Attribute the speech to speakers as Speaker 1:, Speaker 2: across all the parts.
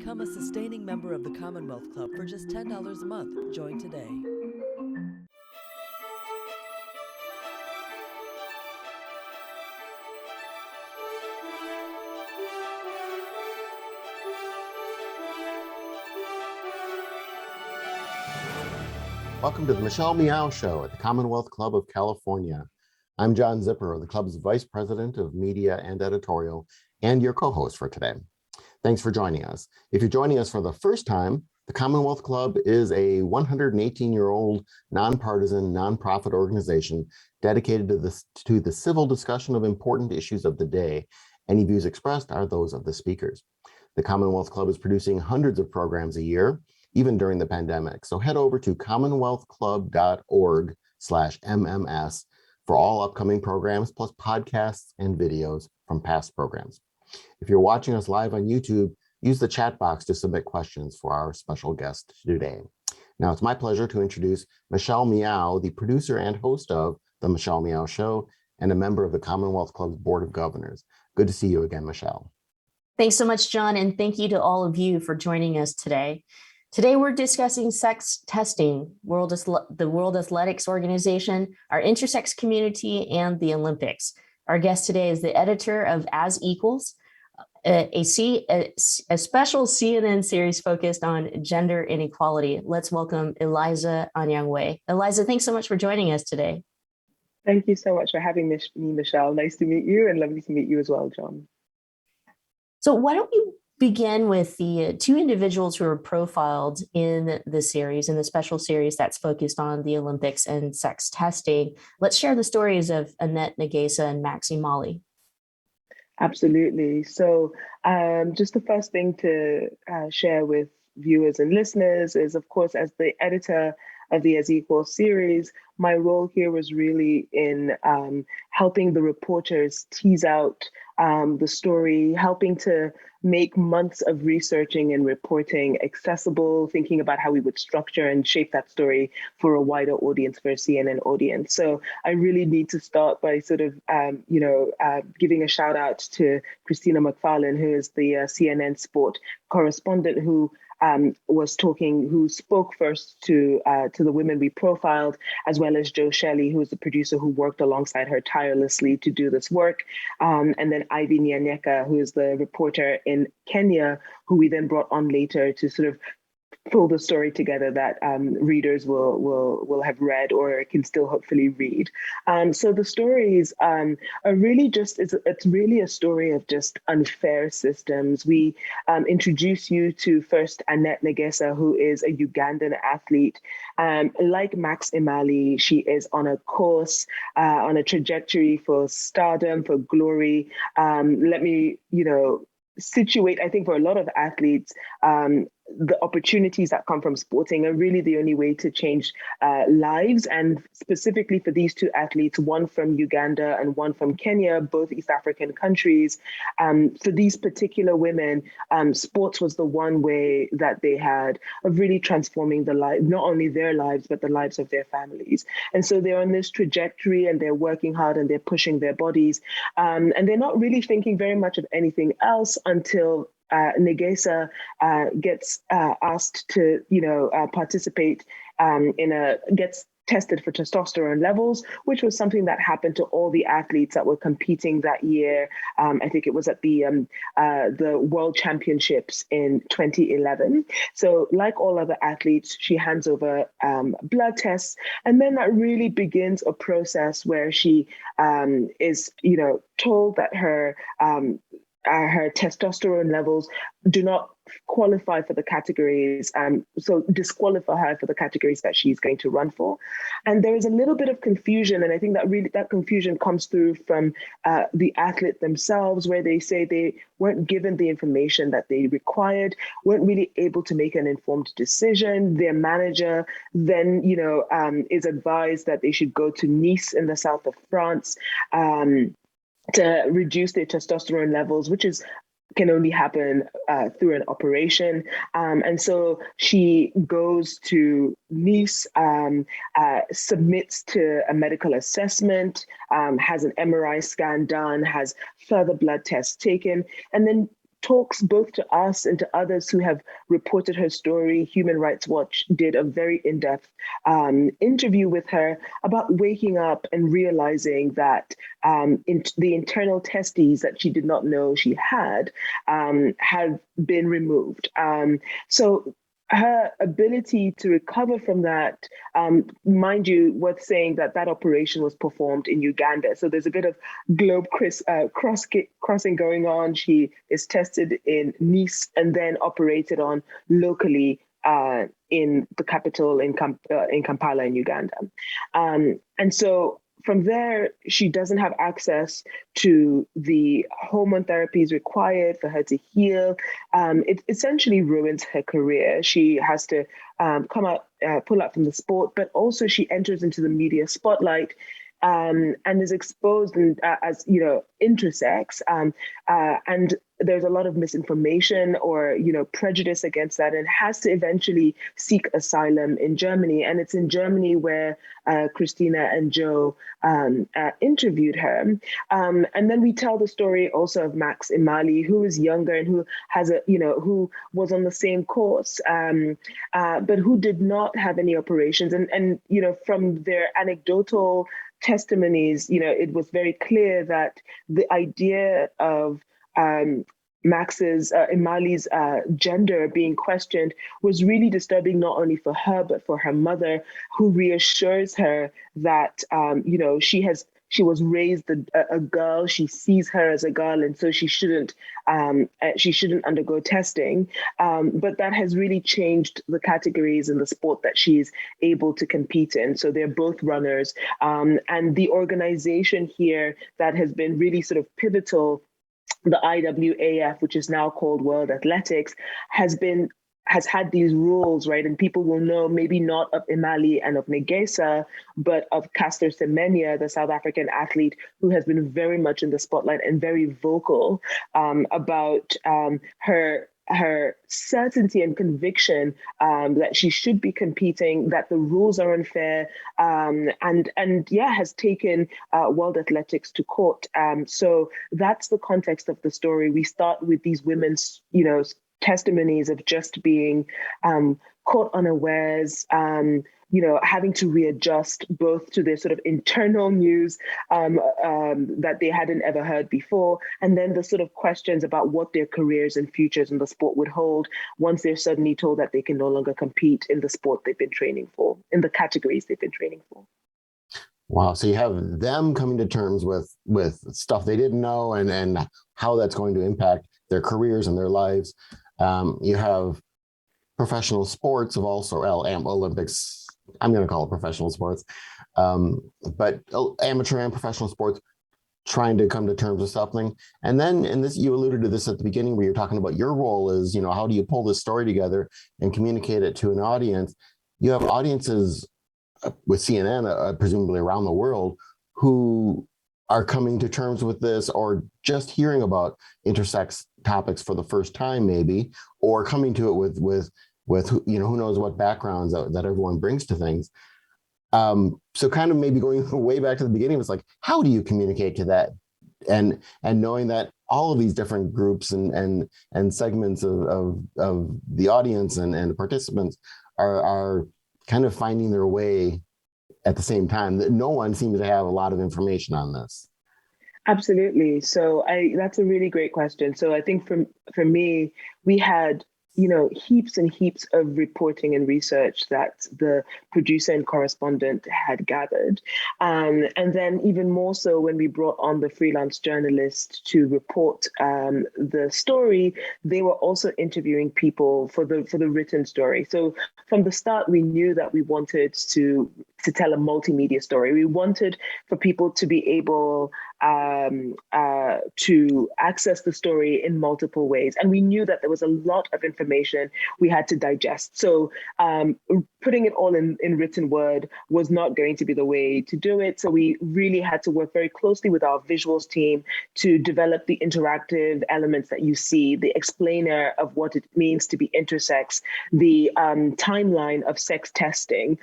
Speaker 1: Become a sustaining member of the Commonwealth Club for just $10 a month. Join today.
Speaker 2: Welcome to the Michelle Meow Show at the Commonwealth Club of California. I'm John Zipper, the club's Vice President of Media and Editorial, and your co-host for today. Thanks for joining us. If you're joining us for the first time, the Commonwealth Club is a 118-year-old nonpartisan nonprofit organization dedicated to the civil discussion of important issues of the day. Any views expressed are those of the speakers. The Commonwealth Club is producing hundreds of programs a year, even during the pandemic. So head over to commonwealthclub.org/MMS for all upcoming programs, plus podcasts and videos from past programs. If you're watching us live on YouTube, use the chat box to submit questions for our special guest today. Now, it's my pleasure to introduce Michelle Meow, the producer and host of The Michelle Meow Show and a member of the Commonwealth Club's Board of Governors. Good to see you again, Michelle.
Speaker 3: Thanks so much, John, and thank you to all of you for joining us today. Today, we're discussing sex testing, the World Athletics Organization, our intersex community, and the Olympics. Our guest today is the editor of As Equals, a special CNN series focused on gender inequality. Let's welcome Eliza Anyangwe. Eliza, thanks so much for joining us today.
Speaker 4: Thank you so much for having me, Michelle. Nice to meet you, and lovely to meet you as well, John.
Speaker 3: So why don't we begin with the two individuals who are profiled in the series, in the special series that's focused on the Olympics and sex testing. Let's share the stories of Annette Negesa and Maxi Mali.
Speaker 4: Absolutely. So just the first thing to share with viewers and listeners is, of course, as the editor of the As Equals series, my role here was really in helping the reporters tease out the story, helping to make months of researching and reporting accessible, thinking about how we would structure and shape that story for a wider audience, for a CNN audience. So I really need to start by sort of, giving a shout out to Christina McFarlane, who is the CNN sport correspondent who spoke first to the women we profiled, as well as Joe Shelley, who is the producer who worked alongside her tirelessly to do this work. And then Ivy Nyanyeka, who is the reporter in Kenya, who we then brought on later to sort of pull the story together that readers will have read or can still hopefully read. So the stories are really it's really a story of just unfair systems. We introduce you to first Annette Negesa, who is a Ugandan athlete. Like Max Imali, she is on a course, on a trajectory for stardom, for glory. Let me, situate, I think for a lot of athletes, the opportunities that come from sporting are really the only way to change lives. And specifically for these two athletes, one from Uganda and one from Kenya, both East African countries, for these particular women, sports was the one way that they had of really transforming the life, not only their lives, but the lives of their families. And so they're on this trajectory and they're working hard and they're pushing their bodies. And they're not really thinking very much of anything else until Negesa gets asked to, participate gets tested for testosterone levels, which was something that happened to all the athletes that were competing that year. I think it was at the World Championships in 2011. So like all other athletes, she hands over blood tests. And then that really begins a process where she is, told that her testosterone levels do not qualify for the categories, so disqualify her for the categories that she's going to run for. And there is a little bit of confusion, and I think that confusion comes through from the athlete themselves, where they say they weren't given the information that they required, weren't really able to make an informed decision. Their manager then, is advised that they should go to Nice in the south of France to reduce their testosterone levels, which can only happen through an operation. And so she goes to Nice, submits to a medical assessment, has an MRI scan done, has further blood tests taken, and then talks both to us and to others who have reported her story. Human Rights Watch did a very in-depth interview with her about waking up and realizing that the internal testes that she did not know she had have been removed. So her ability to recover from that, mind you, worth saying that that operation was performed in Uganda. So there's a bit of crossing going on. She is tested in Nice and then operated on locally in the capital in Kampala in Uganda. And so from there, she doesn't have access to the hormone therapies required for her to heal. It essentially ruins her career. She has to pull out from the sport, but also she enters into the media spotlight and is exposed as, intersex. And there's a lot of misinformation or, prejudice against that, and has to eventually seek asylum in Germany. And it's in Germany where Christina and Joe interviewed her. And then we tell the story also of Max Imali, who is younger and who has who was on the same course, but who did not have any operations. And from their anecdotal testimonies, it was very clear that the idea of Imali's gender being questioned was really disturbing, not only for her, but for her mother, who reassures her that, she was raised a girl. She sees her as a girl, and so she shouldn't undergo testing. But that has really changed the categories in the sport that she's able to compete in. So they're both runners, and the organization here that has been really sort of pivotal, the IWAF, which is now called World Athletics, has had these rules, right? And people will know maybe not of Imali and of Negesa, but of Caster Semenya, the South African athlete who has been very much in the spotlight and very vocal about her certainty and conviction that she should be competing, that the rules are unfair, has taken World Athletics to court. So that's the context of the story. We start with these women's, testimonies of just being caught unawares, having to readjust both to their sort of internal news that they hadn't ever heard before, and then the sort of questions about what their careers and futures in the sport would hold once they're suddenly told that they can no longer compete in the sport they've been training for, in the categories they've been training for.
Speaker 2: Wow. So you have them coming to terms with stuff they didn't know and how that's going to impact their careers and their lives. You have professional sports of all sorts, Olympics, I'm going to call it professional sports, but amateur and professional sports trying to come to terms with something. And then, you alluded to this at the beginning where you're talking about your role is, how do you pull this story together and communicate it to an audience? You have audiences with CNN, presumably around the world, who are coming to terms with this or just hearing about intersex topics for the first time, maybe, or coming to it with who knows what backgrounds that everyone brings to things. So kind of maybe going way back to the beginning, it's like, how do you communicate to that? And knowing that all of these different groups and segments of the audience and participants are kind of finding their way at the same time, that no one seems to have a lot of information on this.
Speaker 4: Absolutely. So that's a really great question. So I think for me, we had heaps and heaps of reporting and research that the producer and correspondent had gathered. And then even more so when we brought on the freelance journalist to report the story, they were also interviewing people for the written story. So from the start, we knew that we wanted to tell a multimedia story. We wanted for people to be able to access the story in multiple ways. And we knew that there was a lot of information we had to digest. So putting it all in written word was not going to be the way to do it. So we really had to work very closely with our visuals team to develop the interactive elements that you see, the explainer of what it means to be intersex, the timeline of sex testing.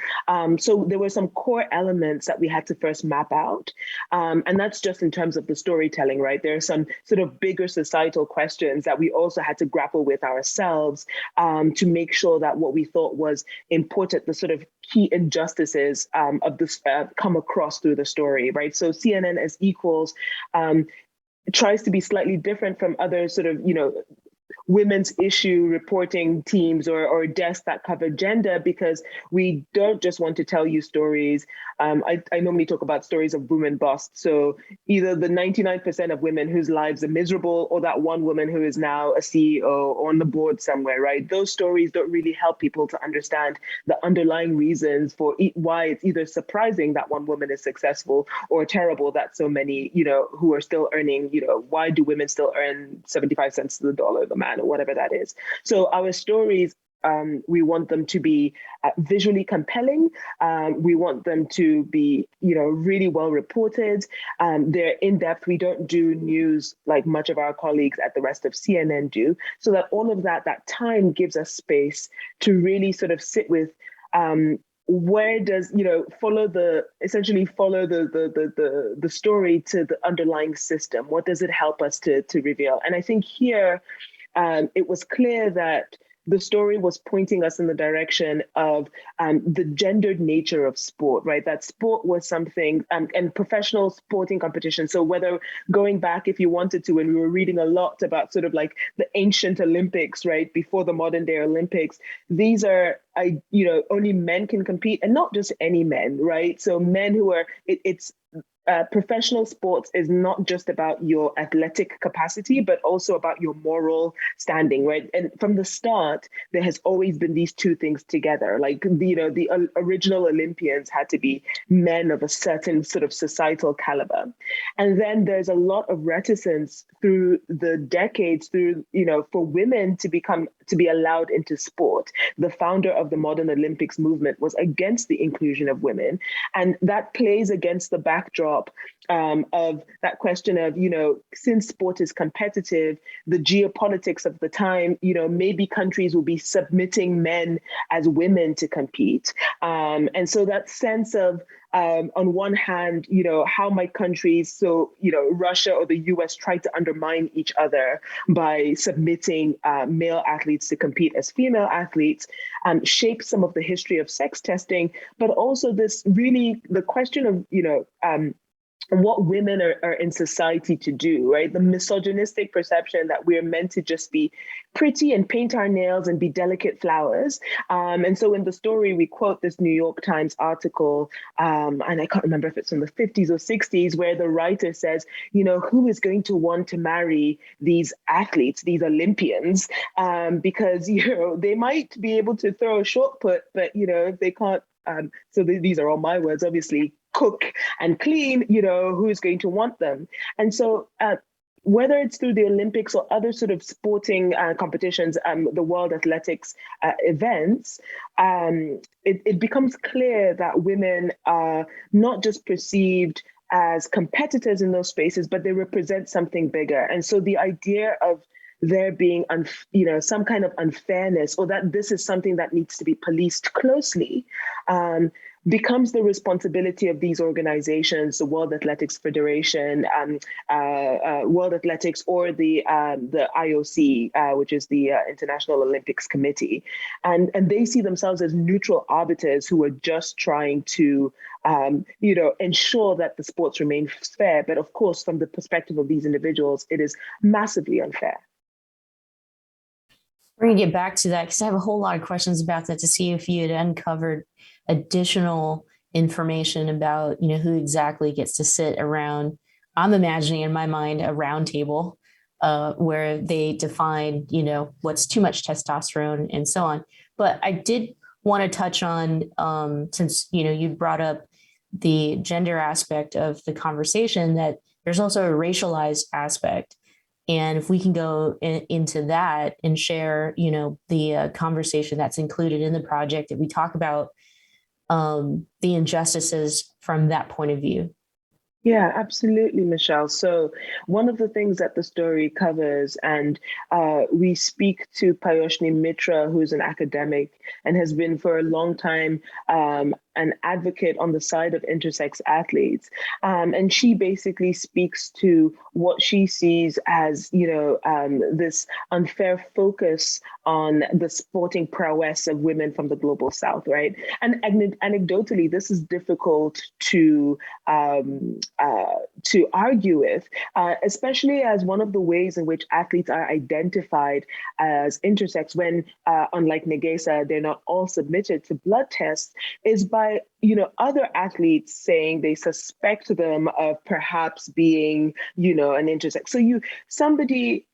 Speaker 4: So there were some core elements that we had to first map out. And that's just in terms of the storytelling, right? There are some sort of bigger societal questions that we also had to grapple with ourselves to make sure that what we thought was important, the sort of key injustices of this come across through the story, right? So CNN as Equals tries to be slightly different from other sort of, women's issue reporting teams or desks that cover gender, because we don't just want to tell you stories. I normally talk about stories of women bust. So either the 99% of women whose lives are miserable, or that one woman who is now a CEO or on the board somewhere, right? Those stories don't really help people to understand the underlying reasons for why it's either surprising that one woman is successful or terrible that so many, who are still earning, why do women still earn 75 cents to the dollar, the man, or whatever that is. So our stories, we want them to be visually compelling. We want them to be, really well reported. They're in depth. We don't do news like much of our colleagues at the rest of CNN do. So that all of that time gives us space to really sort of sit with where does follow the story to the underlying system. What does it help us to reveal? And I think here it was clear that the story was pointing us in the direction of the gendered nature of sport, right? That sport was something, and professional sporting competition. So whether going back, if you wanted to, and we were reading a lot about sort of like the ancient Olympics, right? Before the modern day Olympics, these are, only men can compete, and not just any men, right? So men who are, professional sports is not just about your athletic capacity, but also about your moral standing, right? And from the start, there has always been these two things together. Like, the original Olympians had to be men of a certain sort of societal caliber. And then there's a lot of reticence through the decades, for women to be allowed into sport. The founder of the modern Olympics movement was against the inclusion of women. And that plays against the backdrop of that question of, since sport is competitive, the geopolitics of the time, maybe countries will be submitting men as women to compete. And so that sense of, on one hand, how might countries, so, Russia or the US try to undermine each other by submitting male athletes to compete as female athletes, shape some of the history of sex testing, but also the question of, what women are in society to do, right? The misogynistic perception that we're meant to just be pretty and paint our nails and be delicate flowers. And so in the story, we quote this New York Times article, and I can't remember if it's from the 50s or 60s, where the writer says, who is going to want to marry these athletes, these Olympians, because, they might be able to throw a short put, but, if they can't, these are all my words, obviously, cook and clean, who's going to want them? And so whether it's through the Olympics or other sort of sporting competitions, the World Athletics events, it becomes clear that women are not just perceived as competitors in those spaces, but they represent something bigger. And so the idea of there being, some kind of unfairness, or that this is something that needs to be policed closely, becomes the responsibility of these organizations, the World Athletics Federation, World Athletics, or the IOC, which is the International Olympics Committee. And they see themselves as neutral arbiters who are just trying to ensure that the sports remain fair. But of course, from the perspective of these individuals, it is massively unfair.
Speaker 3: We're going to get back to that because I have a whole lot of questions about that to see if you had uncovered additional information about, who exactly gets to sit around. I'm imagining in my mind a round table where they define, what's too much testosterone and so on. But I did want to touch on, since, you brought up the gender aspect of the conversation, that there's also a racialized aspect. And if we can go into that and share, the conversation that's included in the project, that we talk about the injustices from that point of view.
Speaker 4: Yeah, absolutely, Michelle. So one of the things that the story covers, and we speak to Payoshni Mitra, who's an academic and has been for a long time an advocate on the side of intersex athletes. And she basically speaks to what she sees as, this unfair focus on the sporting prowess of women from the global south, right? And anecdotally, this is difficult to argue with, especially as one of the ways in which athletes are identified as intersex when, unlike Negesa, they're not all submitted to blood tests, is by other athletes saying they suspect them of perhaps being, an intersex. So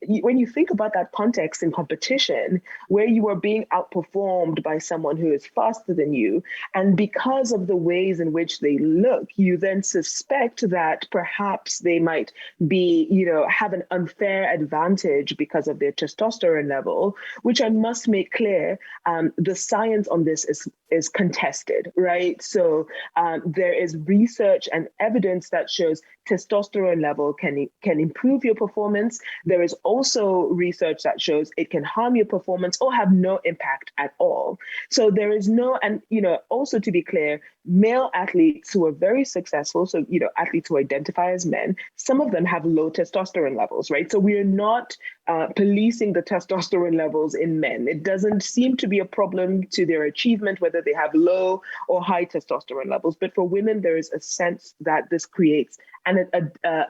Speaker 4: when you think about that context in competition, where you are being outperformed by someone who is faster than you, and because of the ways in which they look, you then suspect that perhaps they might be, have an unfair advantage because of their testosterone level, which I must make clear, the science on this is contested, right? So there is research and evidence that shows testosterone level can improve your performance. There is also research that shows it can harm your performance or have no impact at all. So there is no, and also to be clear, male athletes who are very successful, so athletes who identify as men, some of them have low testosterone levels, right? So we are not policing the testosterone levels in men. It doesn't seem to be a problem to their achievement, whether they have low or high testosterone levels. But for women, there is a sense that this creates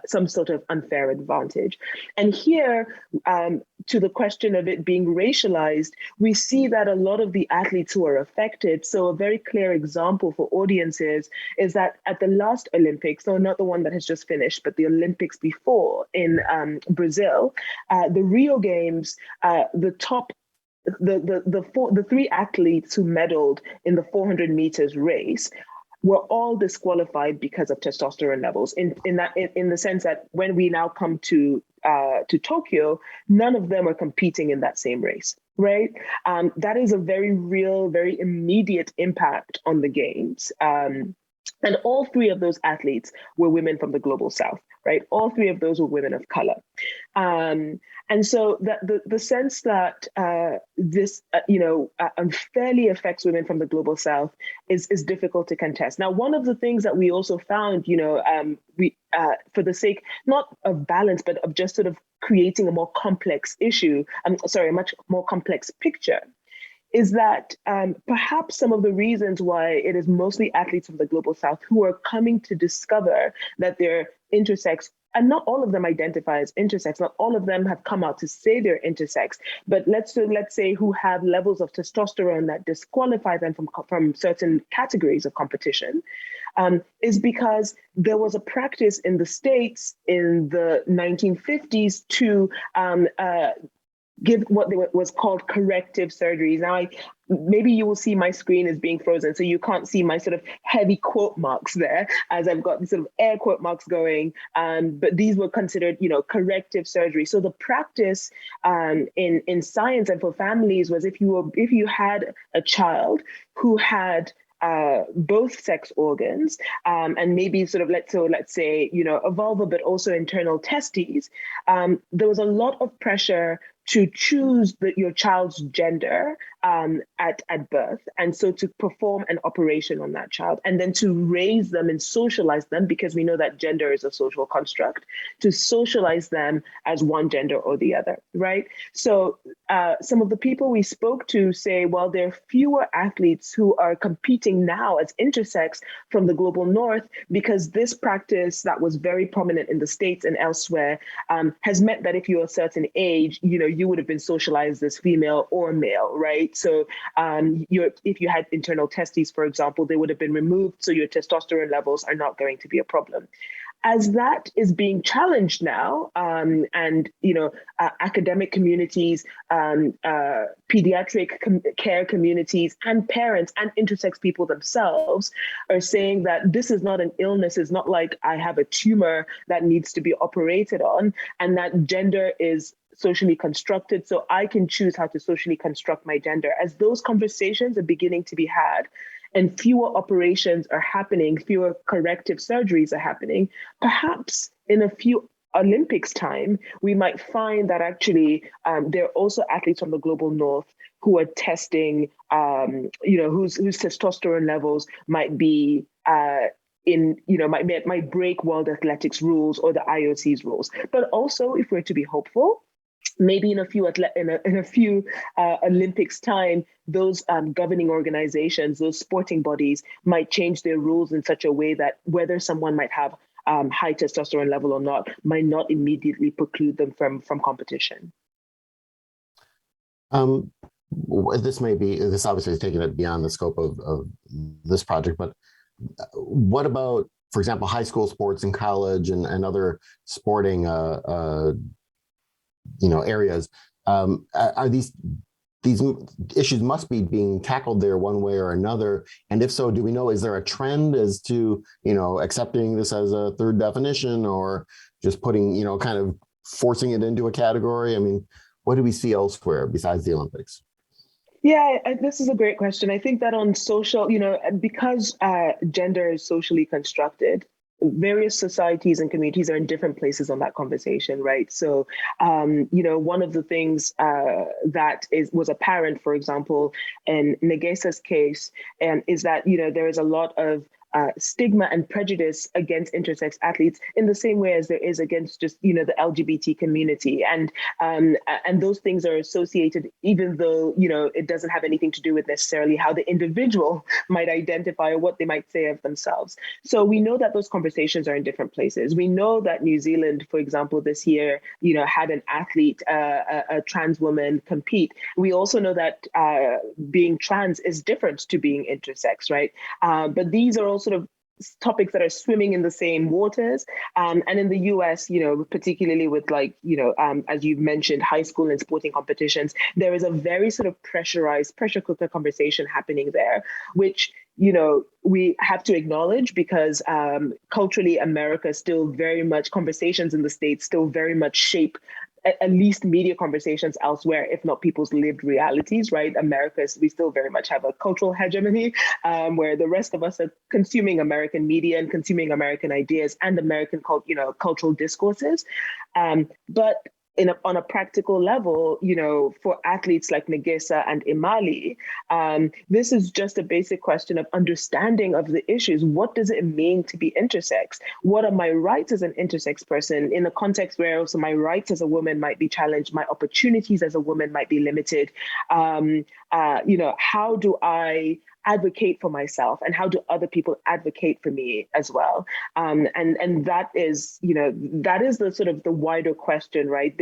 Speaker 4: some sort of unfair advantage. And here, to the question of it being racialized, we see that a lot of the athletes who are affected, so a very clear example for audiences is that at the last Olympics, so not the one that has just finished, but the Olympics before in Brazil, the Rio Games, the three athletes who medaled in the 400 meters race were all disqualified because of testosterone levels. In the sense that when we now come to Tokyo, none of them are competing in that same race, right? That is a very real, very immediate impact on the games. And all three of those athletes were women from the global south, right? All three of those were women of color. And so the sense that this, unfairly affects women from the global south is difficult to contest. Now, one of the things that we also found, for the sake, not of balance, but of just sort of creating a more complex issue, a much more complex picture, is that perhaps some of the reasons why it is mostly athletes from the global south who are coming to discover that they're intersex, and not all of them identify as intersex, not all of them have come out to say they're intersex, but let's say who have levels of testosterone that disqualify them from certain categories of competition, is because there was a practice in the States in the 1950s to give what was called corrective surgeries. Now, maybe you will see my screen is being frozen, so you can't see my sort of heavy quote marks there, as I've got these sort of air quote marks going. But these were considered, corrective surgery. So the practice in science and for families was if you had a child who had both sex organs, and maybe sort of let's say a vulva, but also internal testes, there was a lot of pressure to choose your child's gender at birth, and so to perform an operation on that child, and then to raise them and socialize them, because we know that gender is a social construct, to socialize them as one gender or the other, right? So some of the people we spoke to say, well, there are fewer athletes who are competing now as intersex from the global north because this practice that was very prominent in the States and elsewhere has meant that if you're a certain age, you would have been socialized as female or male, right? So if you had internal testes, for example, they would have been removed, so your testosterone levels are not going to be a problem. As that is being challenged now, and academic communities, pediatric care communities, and parents and intersex people themselves are saying that this is not an illness. It's not like I have a tumor that needs to be operated on, and that gender is socially constructed, so I can choose how to socially construct my gender. As those conversations are beginning to be had, and fewer operations are happening, fewer corrective surgeries are happening, perhaps in a few Olympics time, we might find that actually there are also athletes from the global north who are testing, whose testosterone levels might be might break World Athletics rules or the IOC's rules. But also, if we're to be hopeful, maybe in a few Olympics time, those governing organizations, those sporting bodies might change their rules in such a way that whether someone might have high testosterone level or not might not immediately preclude them from competition.
Speaker 2: This obviously is taking it beyond the scope of this project, but what about, for example, high school sports and college and other sporting areas? Are these issues must be being tackled there one way or another? And if so, do we know, is there a trend as to, accepting this as a third definition, or just putting, kind of forcing it into a category? I mean, what do we see elsewhere besides the Olympics?
Speaker 4: Yeah, this is a great question. I think that on social, because gender is socially constructed, various societies and communities are in different places on that conversation, right? So, one of the things that was apparent, for example, in Negesa's case, is that, there is a lot of stigma and prejudice against intersex athletes in the same way as there is against just, the LGBT community. And those things are associated, even though, it doesn't have anything to do with necessarily how the individual might identify or what they might say of themselves. So we know that those conversations are in different places. We know that New Zealand, for example, this year, had an athlete, a trans woman compete. We also know that being trans is different to being intersex, right? But these are all sort of topics that are swimming in the same waters. And in the US, particularly with as you've mentioned, high school and sporting competitions, there is a very sort of pressurized pressure cooker conversation happening there, which, we have to acknowledge because culturally, America still very much, conversations in the States still very much shape at least media conversations elsewhere, if not people's lived realities, right? We still very much have a cultural hegemony where the rest of us are consuming American media and consuming American ideas and American cultural discourses. But on a practical level, for athletes like Negesa and Imali, this is just a basic question of understanding of the issues. What does it mean to be intersex? What are my rights as an intersex person in a context where also my rights as a woman might be challenged, my opportunities as a woman might be limited? How do I advocate for myself, and how do other people advocate for me as well? And that is, that is the sort of the wider question, right?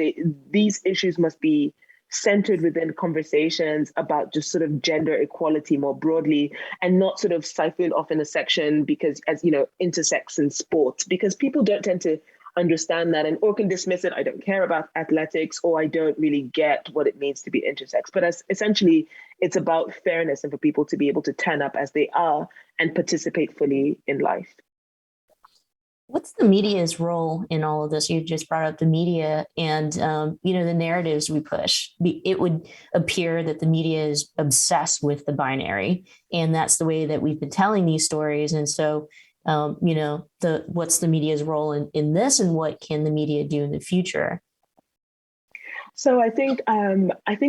Speaker 4: These issues must be centered within conversations about just sort of gender equality more broadly, and not sort of siphoned off in a section because, as intersex in sports, because people don't tend to understand that or can dismiss it. I don't care about athletics, or I don't really get what it means to be intersex. But essentially, it's about fairness and for people to be able to turn up as they are and participate fully in life.
Speaker 3: What's the media's role in all of this? You just brought up the media and, the narratives we push. It would appear that the media is obsessed with the binary, and that's the way that we've been telling these stories. And so, what's the media's role in this, and what can the media do in the future?
Speaker 4: So I think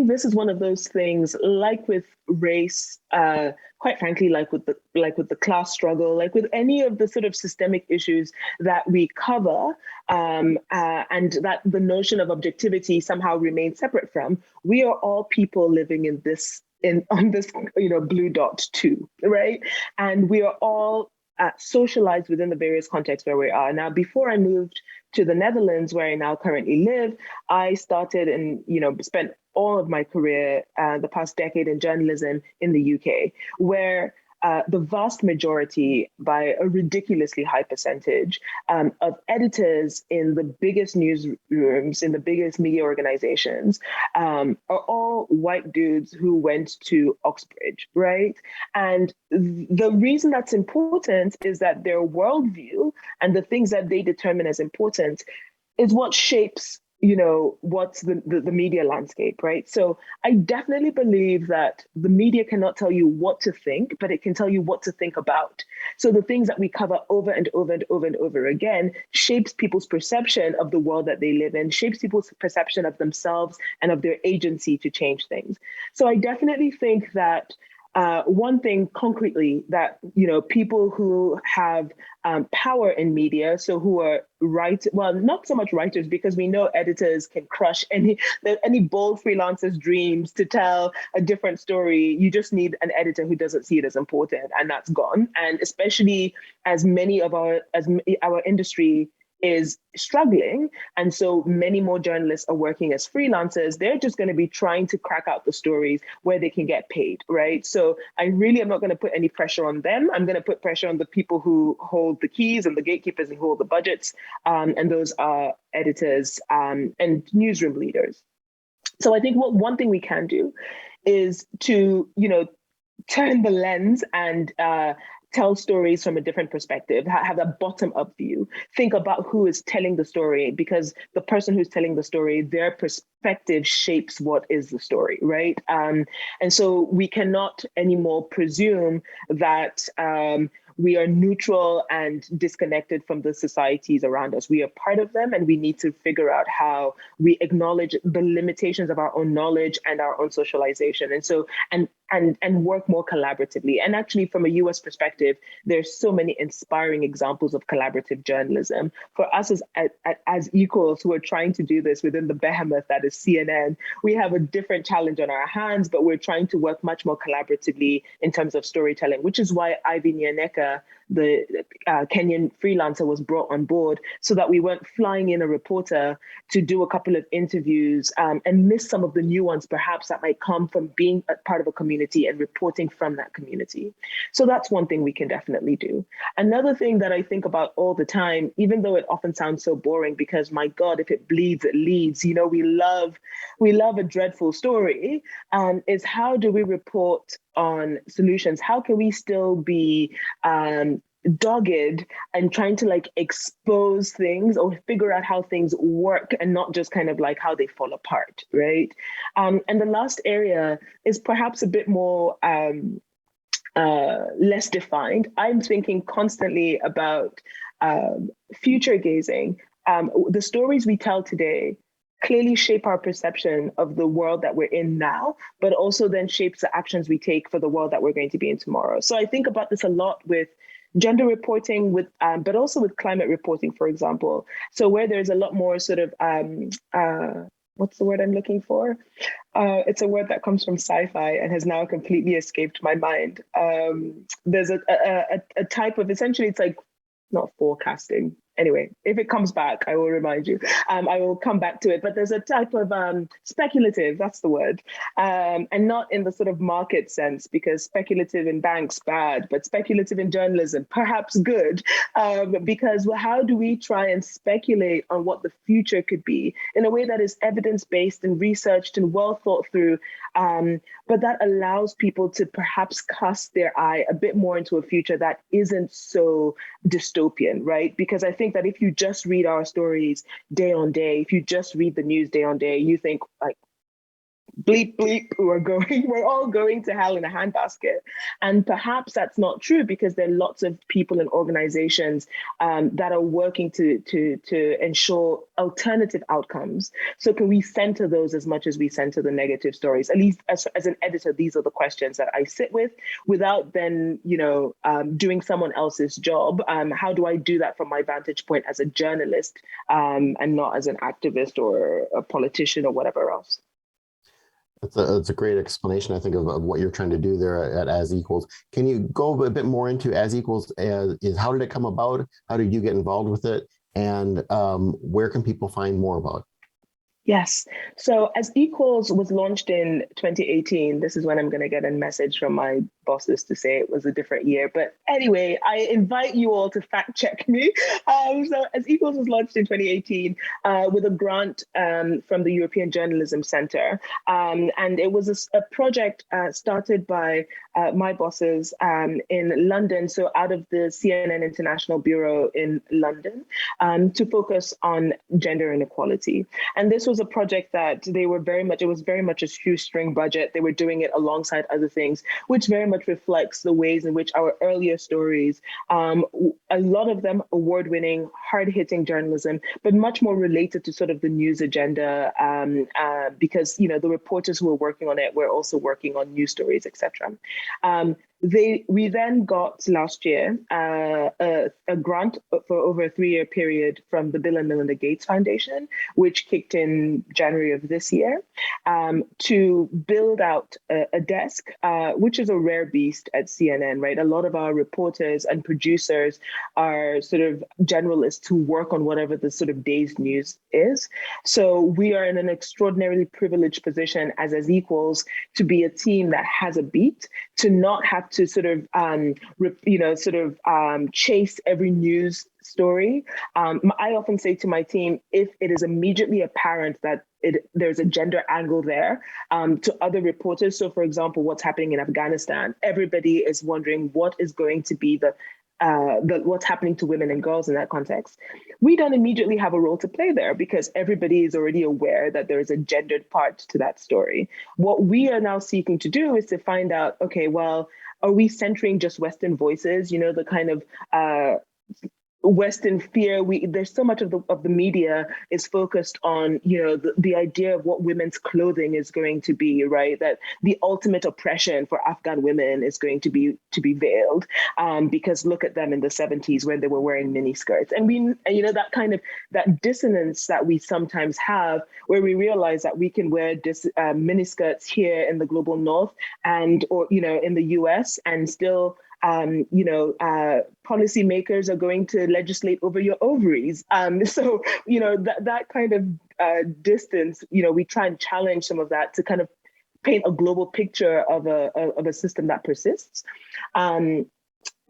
Speaker 4: this is one of those things, like with race, quite frankly, like with the class struggle, like with any of the sort of systemic issues that we cover, and that the notion of objectivity somehow remains separate from. We are all people living on this blue dot too, right? And we are all socialized within the various contexts where we are. Now, before I moved to the Netherlands, where I now currently live, I started and spent all of my career, the past decade, in journalism in the UK, where the vast majority, by a ridiculously high percentage, of editors in the biggest newsrooms, in the biggest media organizations, are all white dudes who went to Oxbridge, right? And the reason that's important is that their worldview and the things that they determine as important is what shapes what's the media landscape, right? So I definitely believe that the media cannot tell you what to think, but it can tell you what to think about. So the things that we cover over and over and over and over again shapes people's perception of the world that they live in, shapes people's perception of themselves and of their agency to change things. So I definitely think that one thing concretely that people who have power in media, so who are not so much writers, because we know editors can crush any bold freelancer's dreams to tell a different story. You just need an editor who doesn't see it as important, and that's gone. And especially as our industry is struggling, and so many more journalists are working as freelancers, they're just going to be trying to crack out the stories where they can get paid, right? So I really am not going to put any pressure on them. I'm going to put pressure on the people who hold the keys and the gatekeepers and who hold the budgets, and those are editors and newsroom leaders. So I think one thing we can do is to turn the lens and tell stories from a different perspective, have a bottom-up view. Think about who is telling the story, because the person who's telling the story, their perspective shapes what is the story, right? And so we cannot anymore presume that we are neutral and disconnected from the societies around us. We are part of them, and we need to figure out how we acknowledge the limitations of our own knowledge and our own socialization. And so, and work more collaboratively. And actually, from a US perspective, there's so many inspiring examples of collaborative journalism. For us as equals who are trying to do this within the behemoth that is CNN, we have a different challenge on our hands, but we're trying to work much more collaboratively in terms of storytelling, which is why Ivy Nyaneka, the Kenyan freelancer, was brought on board, so that we weren't flying in a reporter to do a couple of interviews and miss some of the nuance perhaps that might come from being a part of a community and reporting from that community. So that's one thing we can definitely do. Another thing that I think about all the time, even though it often sounds so boring, because my God, if it bleeds, it leads. We love a dreadful story, is how do we report on solutions? How can we still be dogged and trying to expose things or figure out how things work, and not just kind of how they fall apart, right? And the last area is perhaps a bit more less defined. I'm thinking constantly about future gazing. The stories we tell today clearly shape our perception of the world that we're in now, but also then shapes the actions we take for the world that we're going to be in tomorrow. So I think about this a lot with gender reporting, but also with climate reporting, for example. So where there's a lot more sort of, what's the word I'm looking for? It's a word that comes from sci-fi and has now completely escaped my mind. There's a type of, essentially it's not forecasting. Anyway, if it comes back, I will remind you. I will come back to it. But there's a type of speculative, that's the word, and not in the sort of market sense, because speculative in banks, bad, but speculative in journalism, perhaps good, because how do we try and speculate on what the future could be in a way that is evidence-based and researched and well thought through, but that allows people to perhaps cast their eye a bit more into a future that isn't so dystopian, right? Because I think that if you just read our stories day on day, if you just read the news day on day, you think bleep, bleep, we're all going to hell in a handbasket. And perhaps that's not true, because there are lots of people and organizations that are working to ensure alternative outcomes. So can we center those as much as we center the negative stories? At least as an editor, these are the questions that I sit with, without then, doing someone else's job. How do I do that from my vantage point as a journalist, and not as an activist or a politician or whatever else?
Speaker 2: That's a great explanation, I think, of what you're trying to do there at As Equals. Can you go a bit more into As Equals? How did it come about? How did you get involved with it? And where can people find more about it?
Speaker 4: Yes. So as Equals was launched in 2018, this is when I'm going to get a message from my bosses to say it was a different year. But anyway, I invite you all to fact check me. So as Equals was launched in 2018 with a grant from the European Journalism Centre. And it was a project started by my bosses in London, so out of the CNN International Bureau in London, to focus on gender inequality. And this was a project that it was very much a shoestring budget. They were doing it alongside other things, which very much reflects the ways in which our earlier stories, a lot of them award-winning, hard-hitting journalism, but much more related to sort of the news agenda, because, you know, the reporters who were working on it were also working on news stories, etc. We then got last year a grant for over a 3-year period from the Bill and Melinda Gates Foundation, which kicked in January of this year, to build out a desk, which is a rare beast at CNN, right? A lot of our reporters and producers are sort of generalists who work on whatever the sort of day's news is. So we are in an extraordinarily privileged position as Equals to be a team that has a beat, to not have to sort of, chase every news story. I often say to my team, if it is immediately apparent that there's a gender angle there, to other reporters. So for example, what's happening in Afghanistan, everybody is wondering what is going to be what's happening to women and girls in that context. We don't immediately have a role to play there because everybody is already aware that there is a gendered part to that story. What we are now seeking to do is to find out, okay, well, are we centering just Western voices? You know, the kind of Western fear. There's so much of the media is focused on, you know, the idea of what women's clothing is going to be, right? That the ultimate oppression for Afghan women is going to be veiled, because look at them in the 70s when they were wearing mini skirts, and you know, that dissonance that we sometimes have, where we realize that we can wear mini skirts here in the global north or you know, in the US, and still policymakers are going to legislate over your ovaries. So, you know, that kind of distance, you know, we try and challenge some of that to kind of paint a global picture of a system that persists.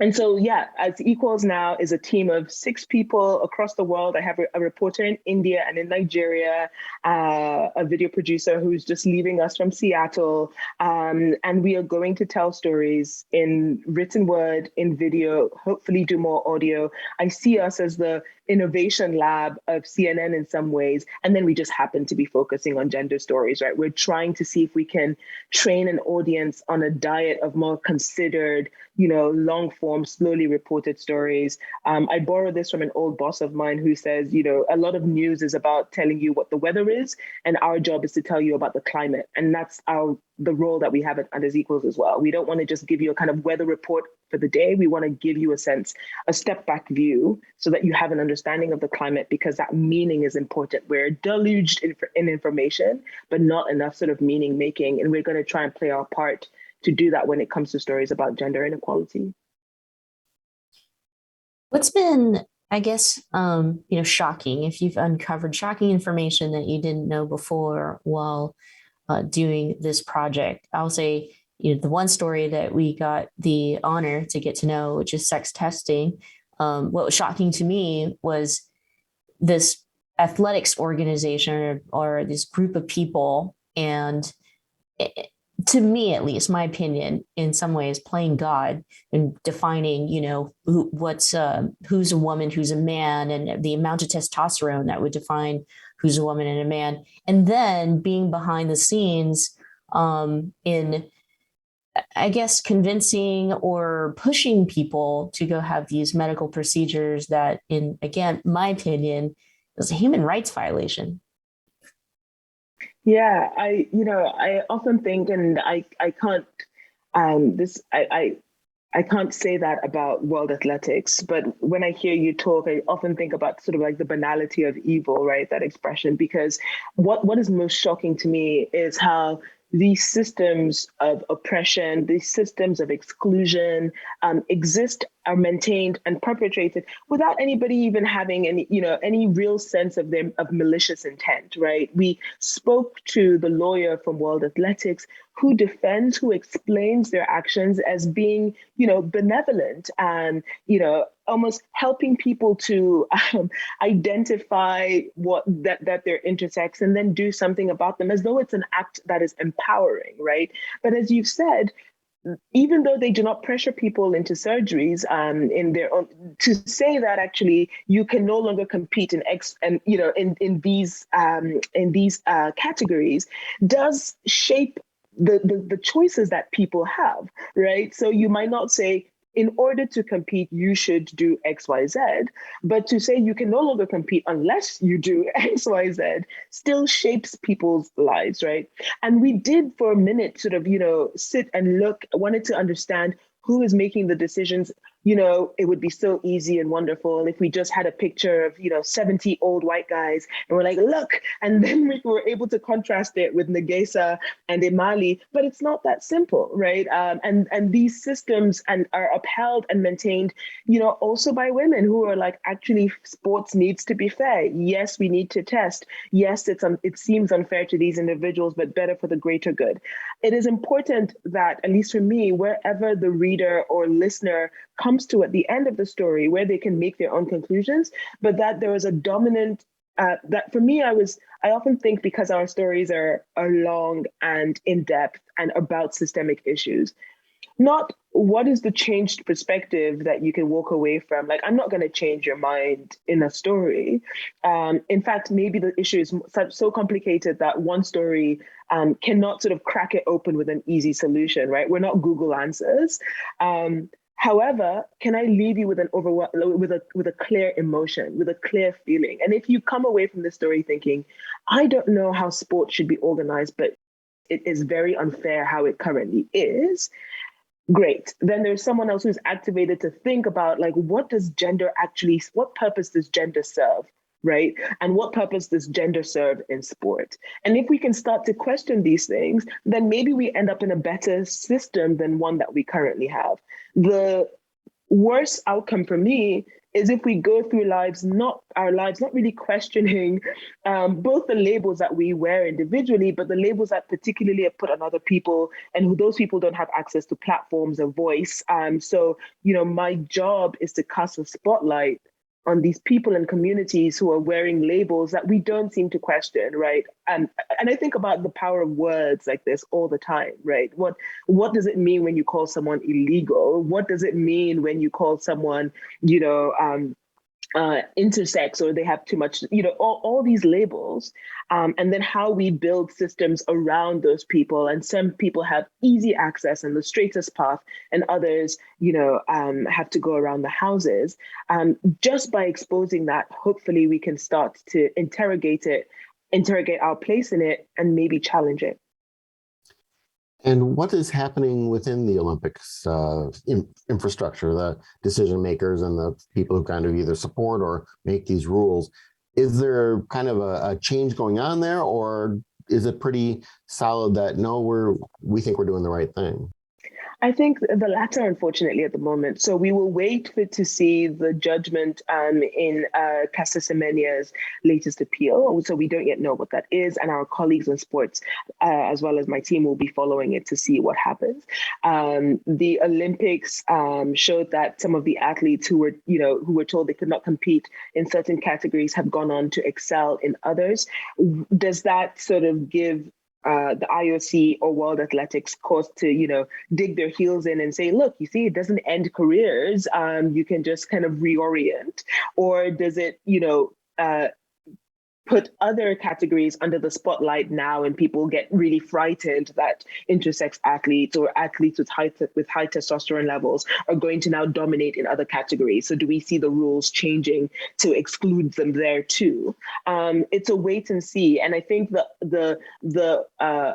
Speaker 4: And so, yeah, as Equals now is a team of 6 people across the world. I have a reporter in India and in Nigeria, a video producer who's just leaving us from Seattle. And we are going to tell stories in written word, in video, hopefully do more audio. I see us as the innovation lab of CNN in some ways. And then we just happen to be focusing on gender stories, right? We're trying to see if we can train an audience on a diet of more considered, you know, long form, slowly reported stories. I borrow this from an old boss of mine who says, you know, a lot of news is about telling you what the weather is, and our job is to tell you about the climate. And that's the role that we have at Equals as well. We don't want to just give you a kind of weather report for the day. We want to give you a step back view, so that you have an understanding of the climate, because that meaning is important. We're deluged in information, but not enough sort of meaning making. And we're going to try and play our part to do that when it comes to stories about gender inequality.
Speaker 3: What's been, I guess, shocking, if you've uncovered shocking information that you didn't know before while doing this project? I'll say, you know, the one story that we got the honor to get to know, which is sex testing. What was shocking to me was this athletics organization or this group of people, and to me, at least, my opinion, in some ways, playing God and defining, you know, who's a woman, who's a man, and the amount of testosterone that would define who's a woman and a man, and then being behind the scenes in, I guess, convincing or pushing people to go have these medical procedures that, in, again, my opinion, is a human rights violation.
Speaker 4: Yeah, I often think, and I can't I can't say that about world athletics, but when I hear you talk, I often think about sort of like the banality of evil, right? That expression, because what is most shocking to me is how these systems of oppression, these systems of exclusion exist, are maintained and perpetrated without anybody even having any real sense of malicious intent, right? We spoke to the lawyer from World Athletics who defends, who explains their actions as being, benevolent and, almost helping people to identify that they're intersex and then do something about them as though it's an act that is empowering, right? But as you've said, even though they do not pressure people into surgeries in their own, to say that actually you can no longer compete in these categories does shape the choices that people have, right? So you might not say, in order to compete, you should do X, Y, Z. But to say you can no longer compete unless you do X, Y, Z still shapes people's lives, right? And we did for a minute sort of, sit and look, wanted to understand who is making the decisions. It would be so easy and wonderful if we just had a picture of, 70 old white guys and we're like, look, and then we were able to contrast it with Negesa and Imali, but it's not that simple, right? And these systems are upheld and maintained, also by women who are like, actually, sports needs to be fair. Yes, we need to test. Yes, it seems unfair to these individuals, but better for the greater good. It is important that, at least for me, wherever the reader or listener comes to at the end of the story, where they can make their own conclusions, but that there is a dominant, that for me, I often think, because our stories are long and in-depth and about systemic issues, not what is the changed perspective that you can walk away from. Like, I'm not going to change your mind in a story. In fact, maybe the issue is so complicated that one story cannot sort of crack it open with an easy solution, right? We're not Google Answers. However, can I leave you with with a clear emotion, with a clear feeling? And if you come away from this story thinking, I don't know how sport should be organized, but it is very unfair how it currently is, great. Then there's someone else who's activated to think about, like, what purpose does gender serve? Right? And what purpose does gender serve in sport? And if we can start to question these things, then maybe we end up in a better system than one that we currently have. The worst outcome for me is if we go through not really questioning both the labels that we wear individually, but the labels that particularly are put on other people, and who those people don't have access to platforms or voice. So, my job is to cast a spotlight on these people and communities who are wearing labels that we don't seem to question, right? And I think about the power of words like this all the time, right? What does it mean when you call someone illegal? What does it mean when you call someone, intersex, or they have too much, all these labels, and then how we build systems around those people. And some people have easy access and the straightest path, and others, have to go around the houses. Just by exposing that, hopefully we can start to interrogate our place in it, and maybe challenge it.
Speaker 2: And what is happening within the Olympics infrastructure, the decision makers and the people who kind of either support or make these rules? Is there kind of a change going on there, or is it pretty solid that no, we think we're doing the right thing?
Speaker 4: I think the latter, unfortunately, at the moment. So we will wait to see the judgment in Caster Semenya's latest appeal. So we don't yet know what that is. And our colleagues in sports, as well as my team, will be following it to see what happens. The Olympics showed that some of the athletes who were told they could not compete in certain categories have gone on to excel in others. Does that sort of give the IOC or World Athletics cause to, dig their heels in and say, look, you see, it doesn't end careers. You can just kind of reorient? Or does it, put other categories under the spotlight now, and people get really frightened that intersex athletes or athletes with high testosterone levels are going to now dominate in other categories? So do we see the rules changing to exclude them there too? It's a wait and see. And I think the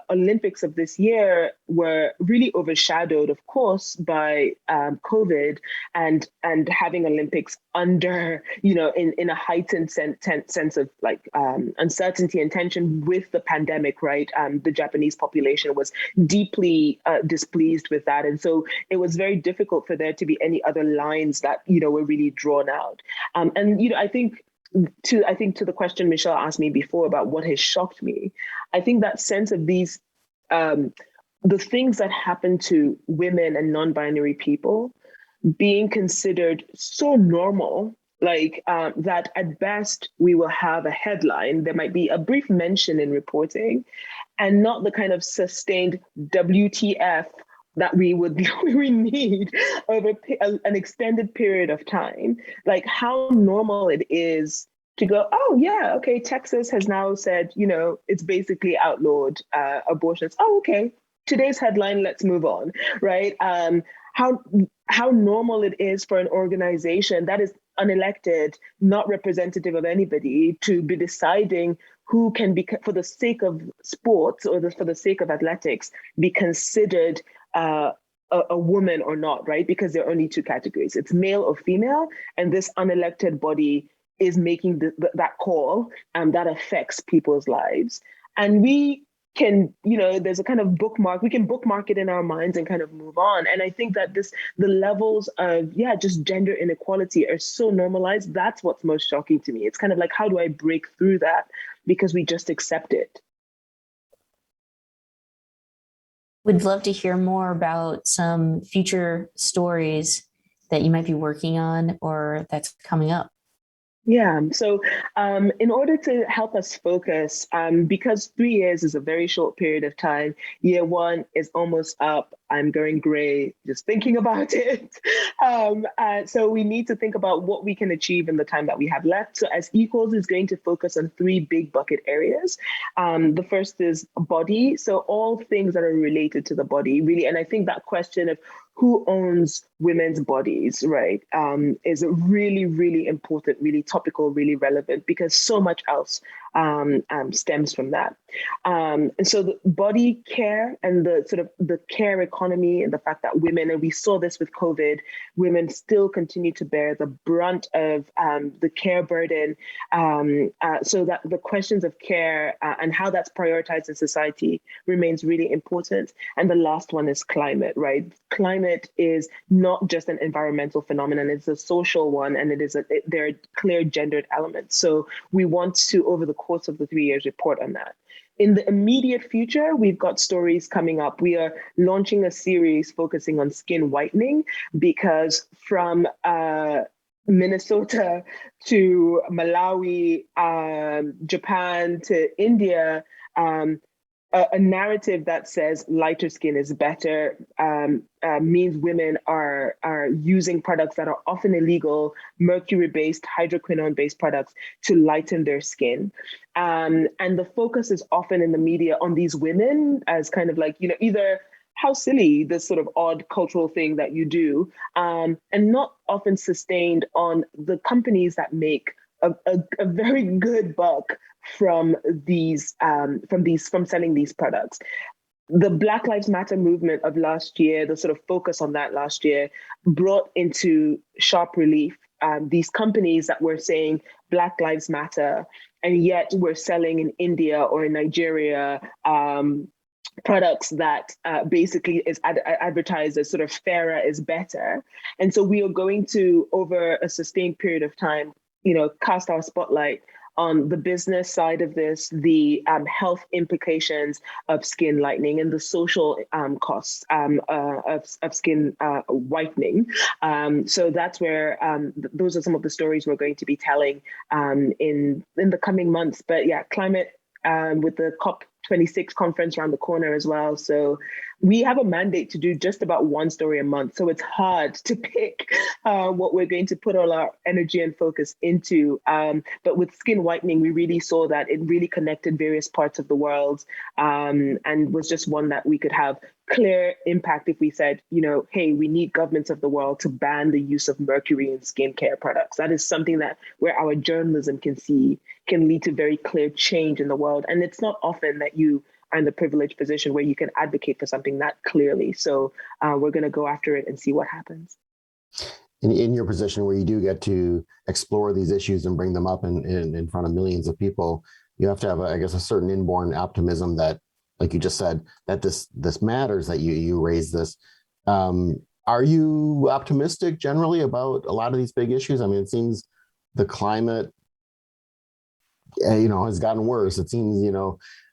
Speaker 4: Olympics of this year were really overshadowed, of course, by COVID and having Olympics under, in a heightened sense of like uncertainty and tension with the pandemic, right? The Japanese population was deeply displeased with that. And so it was very difficult for there to be any other lines that, were really drawn out. I think to the question Michelle asked me before about what has shocked me, I think that sense of these, the things that happen to women and non-binary people being considered so normal, like that at best we will have a headline, there might be a brief mention in reporting, and not the kind of sustained WTF that we need over an extended period of time. Like how normal it is to go, oh yeah, okay, Texas has now said, it's basically outlawed abortions. Oh, okay, today's headline, let's move on, right? How normal it is for an organization that is unelected, not representative of anybody, to be deciding who can be, for the sake of sports or for the sake of athletics, be considered a woman or not, right? Because there are only two categories. It's male or female, and this unelected body is making that call that affects people's lives. And we can, there's a kind of bookmark, we can bookmark it in our minds and kind of move on. And I think that the levels of, just gender inequality are so normalized. That's what's most shocking to me. It's kind of like, how do I break through that? Because we just accept it.
Speaker 3: We'd love to hear more about some future stories that you might be working on or that's coming up.
Speaker 4: Yeah, so in order to help us focus, because 3 years is a very short period of time, year one is almost up. I'm going gray just thinking about it. So we need to think about what we can achieve in the time that we have left. So As Equals is going to focus on 3 big bucket areas. The first is body. So all things that are related to the body, really. And I think that question of who owns women's bodies, right, is really, really important, really topical, really relevant, because so much else stems from that. And so the body care and the sort of the care economy and the fact that women, and we saw this with COVID, women still continue to bear the brunt of the care burden. So that the questions of care and how that's prioritized in society remains really important. And the last one is climate, right? Climate is not just an environmental phenomenon, it's a social one, and there are clear gendered elements. So we want to, over the course of the 3 years, report on that. In the immediate future, we've got stories coming up. We are launching a series focusing on skin whitening, because from Minnesota to Malawi, Japan to India, a narrative that says lighter skin is better means women are using products that are often illegal, mercury-based, hydroquinone-based products to lighten their skin. And the focus is often in the media on these women as kind of like, either how silly, this sort of odd cultural thing that you do, and not often sustained on the companies that make a very good buck from selling these products. The Black Lives Matter movement of last year, the sort of focus on that last year, brought into sharp relief these companies that were saying Black Lives Matter, and yet we're selling in India or in Nigeria products that basically is advertised as sort of fairer is better. And so we are going to, over a sustained period of time, cast our spotlight on the business side of this, the health implications of skin lightening, and the social costs of skin whitening. So that's where those are some of the stories we're going to be telling in the coming months. But yeah, climate with the COP26 conference around the corner as well. So we have a mandate to do just about one story a month. So it's hard to pick what we're going to put all our energy and focus into. But with skin whitening, we really saw that it really connected various parts of the world, and was just one that we could have clear impact if we said, hey, we need governments of the world to ban the use of mercury in skincare products. That is something that where our journalism can lead to very clear change in the world. And it's not often that you are in the privileged position where you can advocate for something that clearly. So we're going to go after it and see what happens.
Speaker 2: in your position where you do get to explore these issues and bring them up in front of millions of people, you have to have, I guess, a certain inborn optimism that, like you just said, that this matters, that you raise this. Are you optimistic generally about a lot of these big issues? I mean, it seems the climate, has gotten worse. It seems,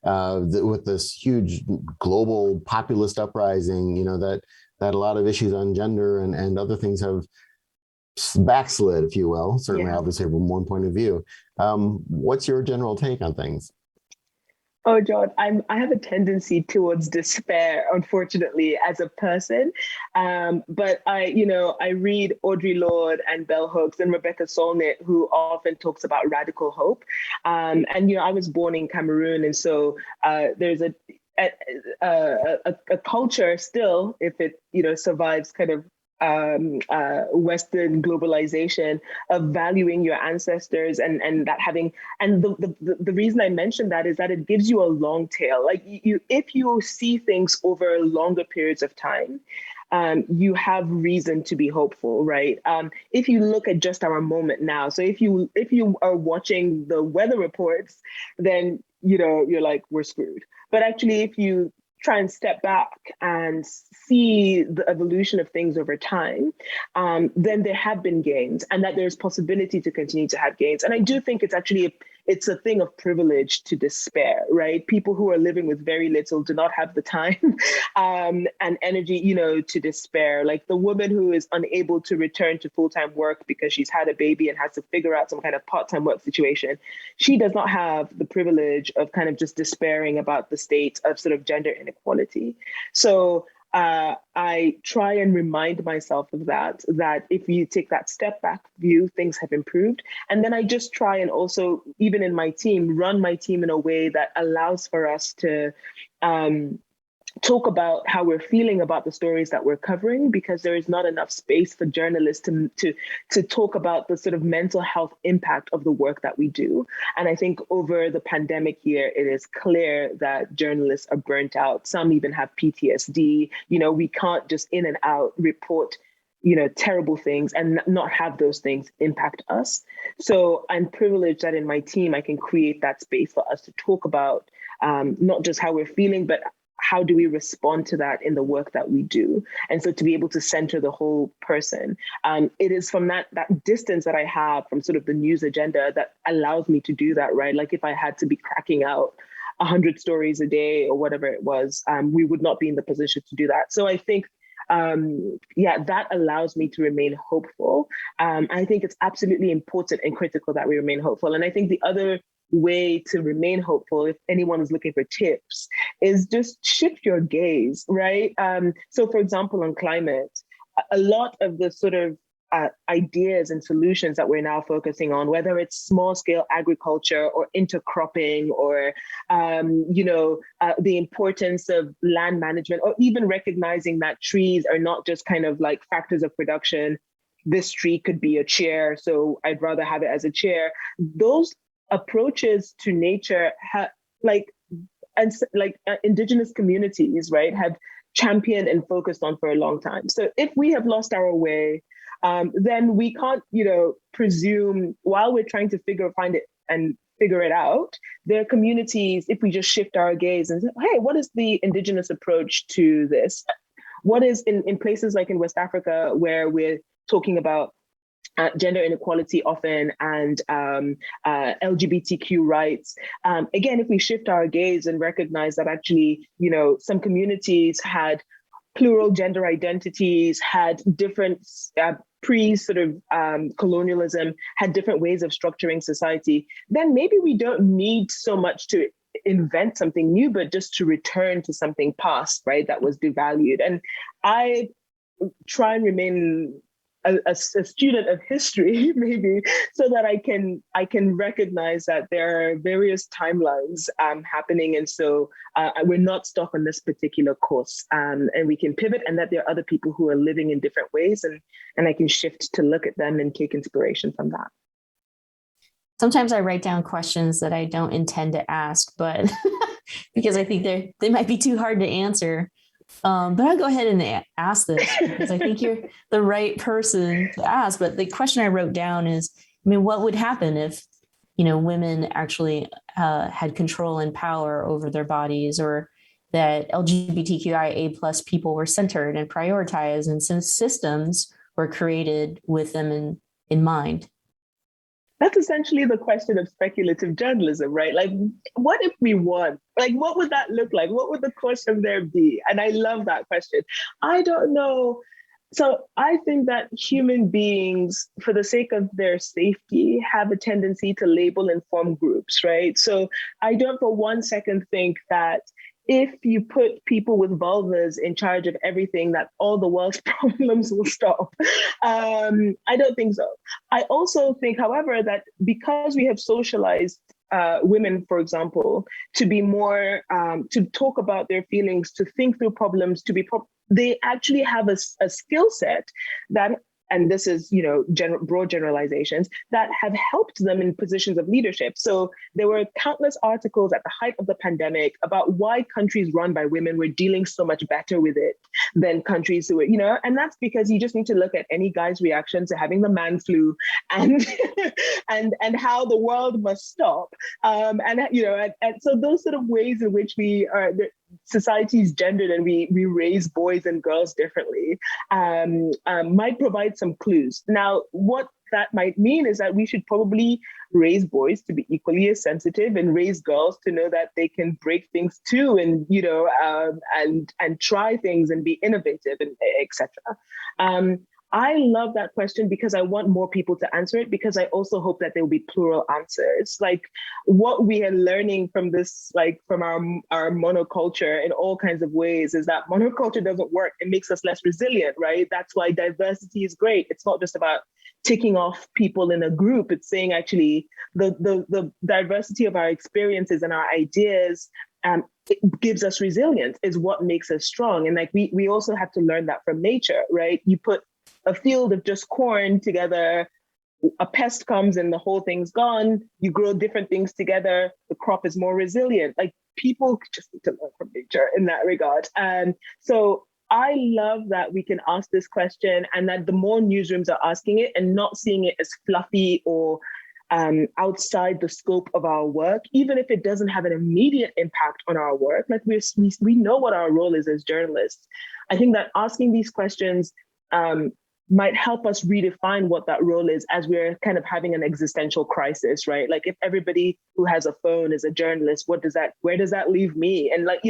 Speaker 2: with this huge global populist uprising, that a lot of issues on gender and other things have backslid, if you will, certainly, obviously from one point of view. What's your general take on things?
Speaker 4: Oh, John, I have a tendency towards despair, unfortunately, as a person. But I read Audre Lorde and Bell Hooks and Rebecca Solnit, who often talks about radical hope. And I was born in Cameroon, and so there's a culture still, if it survives kind of Western globalization, of valuing your ancestors and that having, and the reason I mentioned that is that it gives you a long tail. Like if you see things over longer periods of time, you have reason to be hopeful, right? If you look at just our moment now, so if you are watching the weather reports, then you're like, we're screwed. But actually, if you try and step back and see the evolution of things over time, then there have been gains, and that there's possibility to continue to have gains. And I do think it's a thing of privilege to despair, right? People who are living with very little do not have the time and energy, to despair. Like the woman who is unable to return to full-time work because she's had a baby and has to figure out some kind of part-time work situation, she does not have the privilege of kind of just despairing about the state of sort of gender inequality. So I try and remind myself of that if you take that step back view, things have improved. And then I just try and also, even in my team, run my team in a way that allows for us to talk about how we're feeling about the stories that we're covering, because there is not enough space for journalists to talk about the sort of mental health impact of the work that we do. And I think over the pandemic year, it is clear that journalists are burnt out. Some even have PTSD. We can't just in and out report terrible things and not have those things impact us. So I'm privileged that in my team, I can create that space for us to talk about not just how we're feeling, but how do we respond to that in the work that we do? And so to be able to center the whole person, it is from that distance that I have from sort of the news agenda that allows me to do that, right? Like if I had to be cracking out 100 stories a day or whatever it was, we would not be in the position to do that. So I think that allows me to remain hopeful. I think it's absolutely important and critical that we remain hopeful. And I think the other way to remain hopeful, if anyone is looking for tips, is just shift your gaze, right? So for example, on climate, a lot of the sort of ideas and solutions that we're now focusing on, whether it's small scale agriculture or intercropping or, the importance of land management, or even recognizing that trees are not just kind of like factors of production. This tree could be a chair, so I'd rather have it as a chair. Those approaches to nature indigenous communities, right, have championed and focused on for a long time. So if we have lost our way, then we can't, presume while we're trying to figure it out, there are communities, if we just shift our gaze and say, hey, what is the indigenous approach to this? What is in places like in West Africa, where we're talking about gender inequality often and LGBTQ rights. Again, if we shift our gaze and recognize that actually, some communities had plural gender identities, had different colonialism, had different ways of structuring society, then maybe we don't need so much to invent something new, but just to return to something past, right, that was devalued. And I try and remain a student of history, maybe, so that I can recognize that there are various timelines happening, and so we're not stuck on this particular course, and we can pivot, and that there are other people who are living in different ways, and I can shift to look at them and take inspiration from that.
Speaker 3: Sometimes I write down questions that I don't intend to ask, but because I think they might be too hard to answer But I'll go ahead and ask this because I think you're the right person to ask. But the question I wrote down is, I mean, what would happen if, women actually had control and power over their bodies, or that LGBTQIA plus people were centered and prioritized, and since systems were created with them in mind?
Speaker 4: That's essentially the question of speculative journalism, right? Like, what if we won? Like, what would that look like? What would the course of there be? And I love that question. I don't know. So I think that human beings, for the sake of their safety, have a tendency to label and form groups, right? So I don't for one second think that if you put people with vulvas in charge of everything, that all the world's problems will stop. I don't think so. I also think, however, that because we have socialized women, for example, to be more, to talk about their feelings, to think through problems, they actually have a skill set that, and this is, broad generalizations, that have helped them in positions of leadership. So there were countless articles at the height of the pandemic about why countries run by women were dealing so much better with it than countries who were, and that's because you just need to look at any guy's reaction to having the man flu and and how the world must stop. And so those sort of ways in which society is gendered and we raise boys and girls differently might provide some clues. Now, what that might mean is that we should probably raise boys to be equally as sensitive and raise girls to know that they can break things too, and and try things and be innovative and etc. I love that question because I want more people to answer it, because I also hope that there will be plural answers. Like, what we are learning from this, like from our monoculture in all kinds of ways, is that monoculture doesn't work. It makes us less resilient, right? That's why diversity is great. It's not just about ticking off people in a group. It's saying actually the diversity of our experiences and our ideas it gives us resilience, is what makes us strong. And like we also have to learn that from nature, right? You put a field of just corn together, a pest comes and the whole thing's gone. You grow different things together, the crop is more resilient. Like, people just need to learn from nature in that regard. And so I love that we can ask this question, and that the more newsrooms are asking it and not seeing it as fluffy or outside the scope of our work, even if it doesn't have an immediate impact on our work. Like, we know what our role is as journalists. I think that asking these questions might help us redefine what that role is as we're kind of having an existential crisis, right? Like, if everybody who has a phone is a journalist, where does that leave me? And like,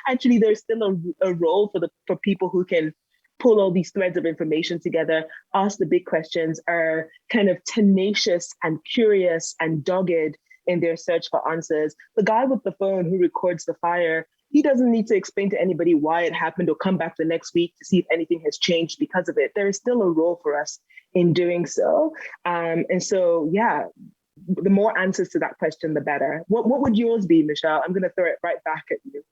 Speaker 4: actually there's still a role for people who can pull all these threads of information together, ask the big questions, are kind of tenacious and curious and dogged in their search for answers. The guy with the phone who records the fire, he doesn't need to explain to anybody why it happened or come back the next week to see if anything has changed because of it. There is still a role for us in doing so. And so, yeah, the more answers to that question, the better. What would yours be, Michelle? I'm going to throw it right back at you.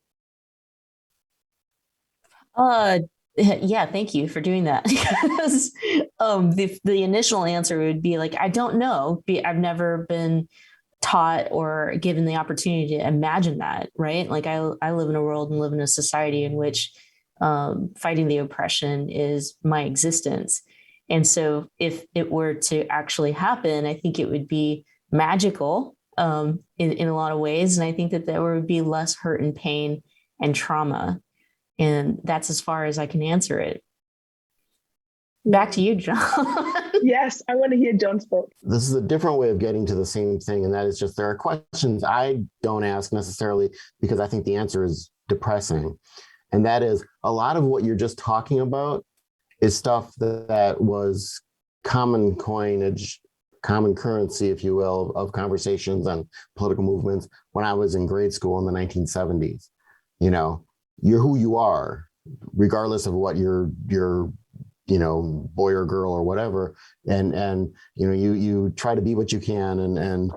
Speaker 3: Yeah, thank you for doing that. Because the initial answer would be like, I don't know. I've never been taught or given the opportunity to imagine that, right? Like, I live in a world and live in a society in which fighting the oppression is my existence. And so if it were to actually happen, I think it would be magical in a lot of ways. And I think that there would be less hurt and pain and trauma. And that's as far as I can answer it. Back to you, John.
Speaker 4: Yes, I want to hear John's thoughts.
Speaker 2: This is a different way of getting to the same thing, and that is just there are questions I don't ask necessarily because I think the answer is depressing. And that is, a lot of what you're just talking about is stuff that was common coinage, common currency, if you will, of conversations and political movements when I was in grade school in the 1970s. You're who you are, regardless of what your boy or girl or whatever, and you try to be what you can, and